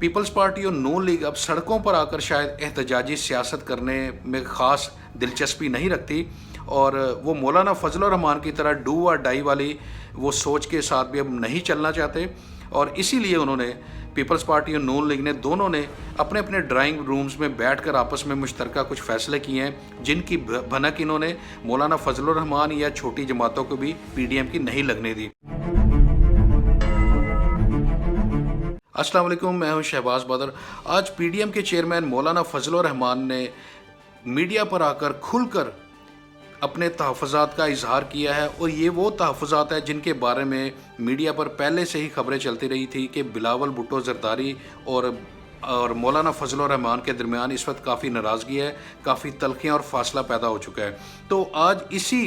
Peoples party और नून league अब सड़कों पर आकर शायद एहतजाजी सियासत करने में ख़ास दिलचस्पी नहीं रखती और वो मौलाना फजल रहमान की तरह डू और डाई वाली वो सोच के साथ भी अब नहीं चलना चाहते और इसीलिए उन्होंने पीपल्स पार्टी और नून लीग ने दोनों ने अपने अपने ड्राइंग रूम्स में बैठकर आपस में मुश्तरका कुछ फ़ैसले किए हैं जिनकी भनक इन्होंने मौलाना फजल रहमान या छोटी जमातों को भी पीडीएम की नहीं लगने दी। अस्सलाम वालेकुम, मैं हूं शहबाज बदर। आज पीडीएम के चेयरमैन मौलाना फजल रहमान ने मीडिया पर आकर खुलकर अपने तहफ़्फ़ुज़ात का इजहार किया है और ये वो तहफ़्फ़ुज़ात है जिनके बारे में मीडिया पर पहले से ही खबरें चलती रही थी कि बिलावल भुट्टो ज़रदारी और मौलाना फजल रहमान के दरमियान इस वक्त काफ़ी नाराज़गी है, काफ़ी तलखियाँ और फासला पैदा हो चुका है। तो आज इसी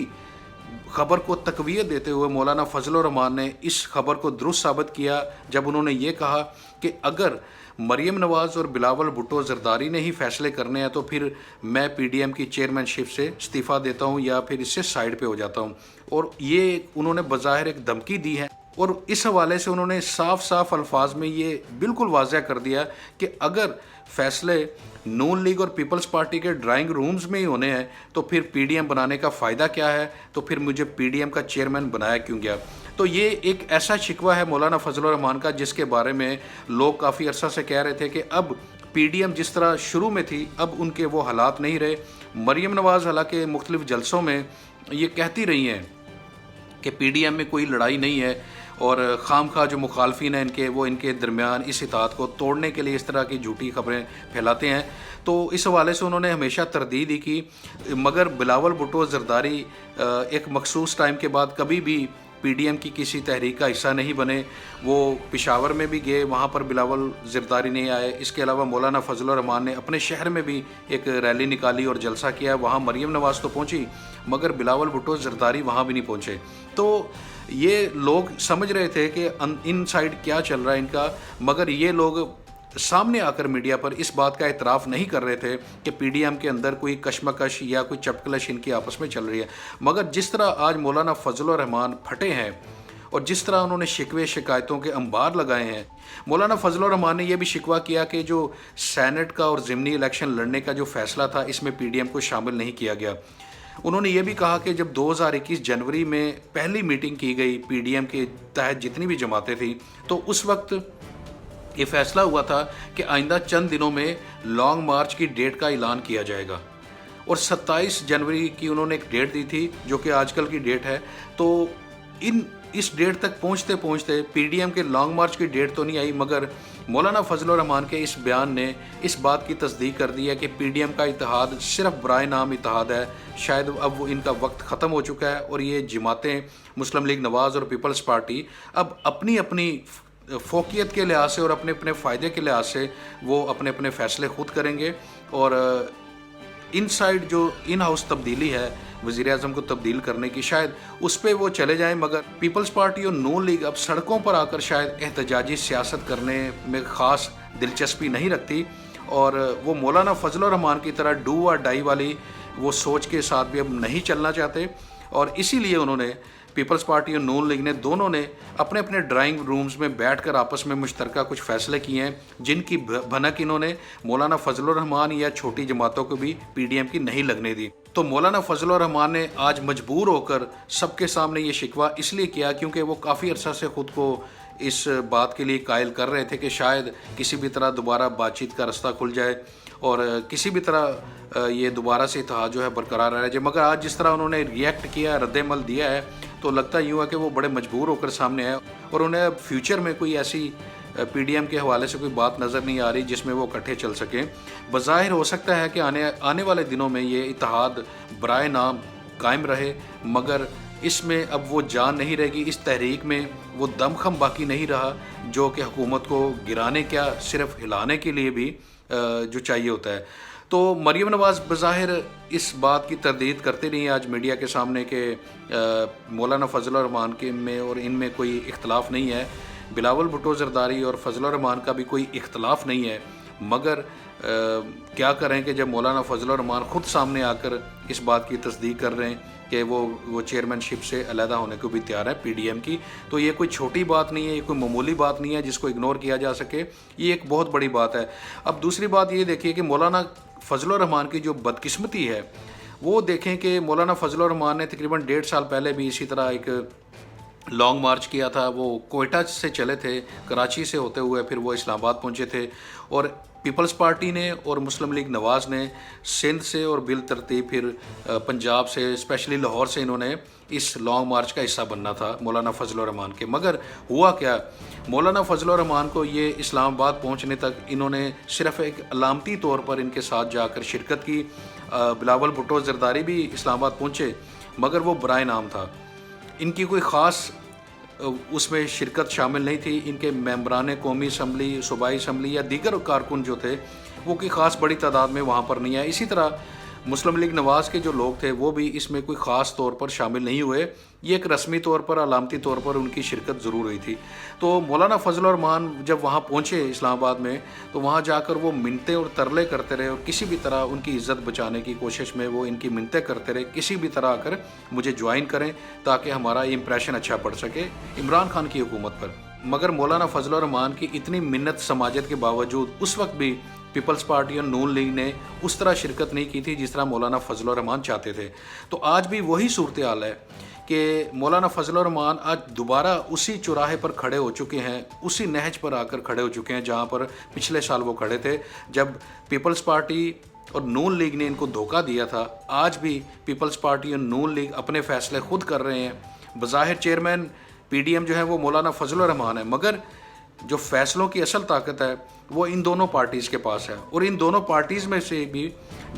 खबर को तक़वियत देते हुए मौलाना फजल रहमान ने इस खबर को दुरुस्त साबित किया जब उन्होंने ये कहा कि अगर मरियम नवाज़ और बिलावल भुट्टो ज़रदारी ने ही फ़ैसले करने हैं तो फिर मैं पीडीएम की चेयरमैनशिप से इस्तीफ़ा देता हूं या फिर इससे साइड पे हो जाता हूं। और ये उन्होंने बज़ाहिर एक धमकी दी है और इस हवाले से उन्होंने साफ साफ अल्फाज में ये बिल्कुल वाज़ह कर दिया कि अगर फ़ैसले नून लीग और पीपल्स पार्टी के ड्राइंग रूम्स में ही होने हैं तो फिर पीडीएम बनाने का फ़ायदा क्या है, तो फिर मुझे पीडीएम का चेयरमैन बनाया क्यों गया। तो ये एक ऐसा शिकवा है मौलाना फजल रहमान का जिसके बारे में लोग काफ़ी अरसा से कह रहे थे कि अब पीडीएम जिस तरह शुरू में थी अब उनके वो हालात नहीं रहे। मरियम नवाज़ हालांकि मुख्तलिफ जलसों में ये कहती रही हैं कि पीडीएम में कोई लड़ाई नहीं है और खाम खा जो मुखालफिन हैं इनके वो इनके दरमियान इस इताअत को तोड़ने के लिए इस तरह की झूठी खबरें फैलाते हैं। तो इस हवाले से उन्होंने हमेशा तरदीद ही की, मगर बिलावल भुट्टो ज़रदारी एक मखसूस टाइम के बाद कभी भी पीडीएम की किसी तहरीक का हिस्सा नहीं बने। वो पेशावर में भी गए, वहाँ पर बिलावल ज़रदारी नहीं आए। इसके अलावा मौलाना फजल रहमान ने अपने शहर में भी एक रैली निकाली और जलसा किया, वहाँ मरियम नवाज़ तो पहुँची मगर बिलावल भुट्टो ज़रदारी वहाँ भी नहीं पहुँचे। तो ये लोग समझ रहे थे कि इन साइड क्या चल रहा है इनका, मगर ये लोग सामने आकर मीडिया पर इस बात का इतराफ़ नहीं कर रहे थे कि पीडीएम के अंदर कोई कशमकश या कोई चपकलश इनकी आपस में चल रही है। मगर जिस तरह आज मौलाना फजल रहमान फटे हैं और जिस तरह उन्होंने शिकवे शिकायतों के अंबार लगाए हैं, मौलाना फजल रहमान ने यह भी शिकवा किया कि जो सैनेट का और ज़िमनी इलेक्शन लड़ने का जो फ़ैसला था इसमें पीडीएम को शामिल नहीं किया गया। उन्होंने ये भी कहा कि जब 2021 जनवरी में पहली मीटिंग की गई पीडीएम के तहत जितनी भी जमातें थी तो उस वक्त ये फैसला हुआ था कि आइंदा चंद दिनों में लॉन्ग मार्च की डेट का ऐलान किया जाएगा और 27 जनवरी की उन्होंने एक डेट दी थी जो कि आजकल की डेट है। तो इस डेट तक पहुंचते पहुंचते पीडीएम के लॉन्ग मार्च की डेट तो नहीं आई, मगर मौलाना फजल रहमान के इस बयान ने इस बात की तस्दीक कर दी है कि पीडीएम का इत्तेहाद सिर्फ बराए नाम इत्तेहाद है। शायद अब वो इनका वक्त ख़त्म हो चुका है और ये जमातें मुस्लिम लीग नवाज़ और पीपल्स पार्टी अब अपनी अपनी फोकियत के लिहाज से और अपने अपने फ़ायदे के लिहाज से वो अपने अपने फ़ैसले खुद करेंगे और इन साइड जो इन हाउस तब्दीली है वज़ीर आज़म को तब्दील करने की, शायद उस पर वो चले जाएं। मगर पीपल्स पार्टी और नून लीग अब सड़कों पर आकर शायद एहतजाजी सियासत करने में ख़ास दिलचस्पी नहीं रखती और वो मौलाना फजल रहमान की तरह डू और डाई वाली वो सोच के साथ भी अब नहीं चलना चाहते और इसीलिए उन्होंने पीपल्स पार्टी और नून लीग ने दोनों ने अपने अपने ड्राइंग रूम्स में बैठकर आपस में मुश्तरका कुछ फ़ैसले किए हैं जिनकी भनक इन्होंने मौलाना फजल रहमान या छोटी जमातों को भी पीडीएम की नहीं लगने दी। तो मौलाना फजल रहमान ने आज मजबूर होकर सबके सामने ये शिकवा इसलिए किया क्योंकि वो काफ़ी अरसा से ख़ुद को इस बात के लिए कायल कर रहे थे कि शायद किसी भी तरह दोबारा बातचीत का रास्ता खुल जाए और किसी भी तरह ये दोबारा से इत्तेहाद जो है बरकरार रह जाए। मगर आज जिस तरह उन्होंने रिएक्ट किया, रद्द-ए-अमल दिया है, तो लगता यूँ है कि वो बड़े मजबूर होकर सामने आए और उन्हें अब फ्यूचर में कोई ऐसी पीडीएम के हवाले से कोई बात नज़र नहीं आ रही जिसमें वो इकट्ठे चल सकें। बज़ाहिर हो सकता है कि आने वाले दिनों में ये इत्तेहाद बराए नाम कायम रहे, मगर इसमें अब वो जान नहीं रहेगी, इस तहरीक में वो दमखम बाकी नहीं रहा जो कि हुकूमत को गिराने क्या सिर्फ हिलाने के लिए भी जो चाहिए होता है। तो मरियम नवाज़ बज़ाहिर इस बात की तरदीद करते रही आज मीडिया के सामने कि मौलाना फजल रहमान के में और इनमें कोई इख्तलाफ नहीं है, बिलावल भुट्टो ज़रदारी और फजल रहमान का भी कोई इख्तलाफ नहीं है, मगर کیا کریں کہ جب مولانا فضل الرحمان خود سامنے آ کر اس بات کی تصدیق کر رہے ہیں کہ وہ چیئرمین شپ سے علیحدہ ہونے کو بھی تیار ہے پی ڈی ایم کی، تو یہ کوئی چھوٹی بات نہیں ہے، یہ کوئی معمولی بات نہیں ہے جس کو اگنور کیا جا سکے، یہ ایک بہت بڑی بات ہے۔ اب دوسری بات یہ دیکھیے کہ مولانا فضل الرحمان کی جو بدقسمتی ہے وہ دیکھیں کہ مولانا فضل الرحمان نے تقریباً 1.5 سال پہلے بھی اسی طرح ایک لانگ مارچ کیا تھا۔ وہ کوئٹہ سے چلے تھے، کراچی سے ہوتے ہوئے پھر وہ اسلام آباد پہنچے تھے، اور پیپلز پارٹی نے اور مسلم لیگ نواز نے سندھ سے اور بالترتیب پھر پنجاب سے، اسپیشلی لاہور سے انہوں نے اس لانگ مارچ کا حصہ بننا تھا مولانا فضل الرحمان کے۔ مگر ہوا کیا، مولانا فضل الرحمان کو یہ اسلام آباد پہنچنے تک انہوں نے صرف ایک علامتی طور پر ان کے ساتھ جا کر شرکت کی۔ بلاول بھٹو زرداری بھی اسلام آباد پہنچے مگر وہ برائے نام تھا، ان کی کوئی خاص اس میں شرکت شامل نہیں تھی۔ ان کے ممبران قومی اسمبلی، صوبائی اسمبلی یا دیگر کارکن جو تھے وہ کوئی خاص بڑی تعداد میں وہاں پر نہیں آئے۔ اسی طرح مسلم لیگ نواز کے جو لوگ تھے وہ بھی اس میں کوئی خاص طور پر شامل نہیں ہوئے، یہ ایک رسمی طور پر، علامتی طور پر ان کی شرکت ضرور ہوئی تھی۔ تو مولانا فضل الرحمان جب وہاں پہنچے اسلام آباد میں تو وہاں جا کر وہ منتیں اور ترلے کرتے رہے، اور کسی بھی طرح ان کی عزت بچانے کی کوشش میں وہ ان کی منتیں کرتے رہے، کسی بھی طرح آ کر مجھے جوائن کریں تاکہ ہمارا امپریشن اچھا پڑ سکے عمران خان کی حکومت پر۔ مگر مولانا فضل الرحمان کی اتنی منت سماجت کے باوجود اس وقت بھی پیپلز پارٹی اور نون لیگ نے اس طرح شرکت نہیں کی تھی جس طرح مولانا فضل الرحمان چاہتے تھے۔ تو آج بھی وہی صورتحال ہے کہ مولانا فضل الرحمان آج دوبارہ اسی چوراہے پر کھڑے ہو چکے ہیں، اسی نہج پر آ کر کھڑے ہو چکے ہیں جہاں پر پچھلے سال وہ کھڑے تھے جب پیپلز پارٹی اور نون لیگ نے ان کو دھوکہ دیا تھا۔ آج بھی پیپلز پارٹی اور نون لیگ اپنے فیصلے خود کر رہے ہیں۔ بظاہر چیئرمین پی ڈی ایم جو ہے وہ مولانا فضل الرحمان ہے، مگر جو فیصلوں کی اصل طاقت ہے وہ ان دونوں پارٹیز کے پاس ہے، اور ان دونوں پارٹیز میں سے بھی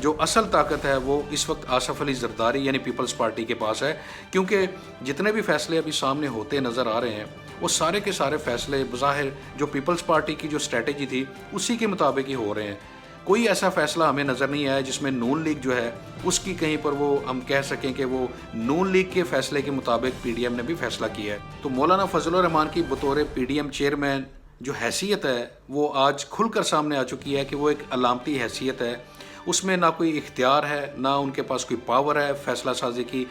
جو اصل طاقت ہے وہ اس وقت آصف علی زرداری یعنی پیپلز پارٹی کے پاس ہے، کیونکہ جتنے بھی فیصلے ابھی سامنے ہوتے نظر آ رہے ہیں وہ سارے کے سارے فیصلے بظاہر جو پیپلز پارٹی کی جو اسٹریٹجی تھی اسی کے مطابق ہی ہو رہے ہیں۔ کوئی ایسا فیصلہ ہمیں نظر نہیں آیا جس میں نون لیگ جو ہے اس کی کہیں پر وہ ہم کہہ سکیں کہ وہ نون لیگ کے فیصلے کے مطابق پی ڈی ایم نے بھی فیصلہ کیا ہے۔ تو مولانا فضل الرحمان کی بطور پی ڈی ایم چیئرمین جو حیثیت ہے وہ آج کھل کر سامنے آ چکی ہے کہ وہ ایک علامتی حیثیت ہے، اس میں نہ کوئی اختیار ہے نہ ان کے پاس کوئی پاور ہے فیصلہ سازی کی،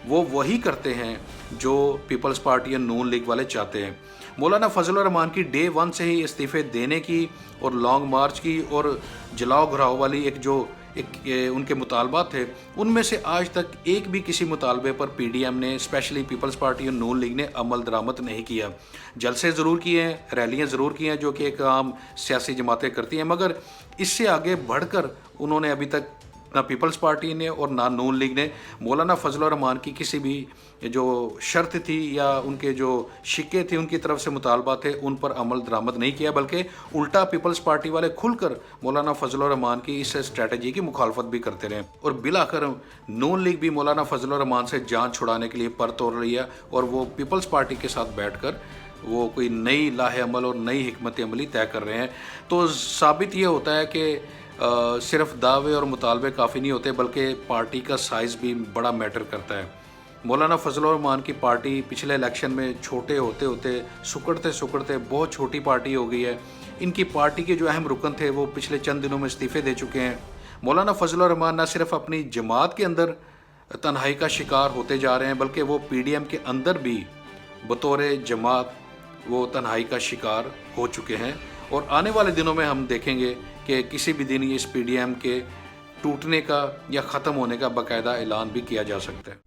وہ وہی کرتے ہیں جو پیپلز پارٹی اور نون لیگ والے چاہتے ہیں۔ مولانا فضل الرحمان کی ڈے 1 سے ہی استعفے دینے کی اور لانگ مارچ کی اور جلاؤ گھراؤ والی ان کے مطالبات تھے، ان میں سے آج تک ایک بھی کسی مطالبے پر پی ڈی ایم نے اسپیشلی پیپلز پارٹی اور نون لیگ نے عمل درآمد نہیں کیا۔ جلسے ضرور کیے ہیں، ریلیاں ضرور کی ہیں جو کہ ایک عام سیاسی جماعتیں کرتی ہیں، مگر اس سے آگے بڑھ کر انہوں نے ابھی تک نہ پیپلز پارٹی نے اور نہ نون لیگ نے مولانا فضل الرحمان کی کسی بھی جو شرط تھی یا ان کے جو شکے تھے، ان کی طرف سے مطالبات تھے، ان پر عمل درآمد نہیں کیا، بلکہ الٹا پیپلز پارٹی والے کھل کر مولانا فضل الرحمان کی اس اسٹریٹجی کی مخالفت بھی کرتے رہے، اور بالآخر نون لیگ بھی مولانا فضل الرحمان سے جان چھڑانے کے لیے پر توڑ رہی ہے، اور وہ پیپلز پارٹی کے ساتھ بیٹھ کر وہ کوئی نئی لاہ عمل اور نئی حکمت عملی طے کر رہے ہیں۔ تو ثابت یہ ہوتا ہے کہ صرف دعوے اور مطالبے کافی نہیں ہوتے، بلکہ پارٹی کا سائز بھی بڑا میٹر کرتا ہے۔ مولانا فضل الرحمان کی پارٹی پچھلے الیکشن میں چھوٹے ہوتے ہوتے سکڑتے بہت چھوٹی پارٹی ہو گئی ہے۔ ان کی پارٹی کے جو اہم رکن تھے وہ پچھلے چند دنوں میں استعفے دے چکے ہیں۔ مولانا فضل الرحمان نہ صرف اپنی جماعت کے اندر تنہائی کا شکار ہوتے جا رہے ہیں، بلکہ وہ پی ڈی ایم کے اندر بھی بطور جماعت وہ تنہائی کا شکار ہو چکے ہیں، اور آنے والے دنوں میں ہم دیکھیں گے کہ کسی بھی دن اس پی ڈی ایم کے ٹوٹنے کا یا ختم ہونے کا باقاعدہ اعلان بھی کیا جا سکتا ہے۔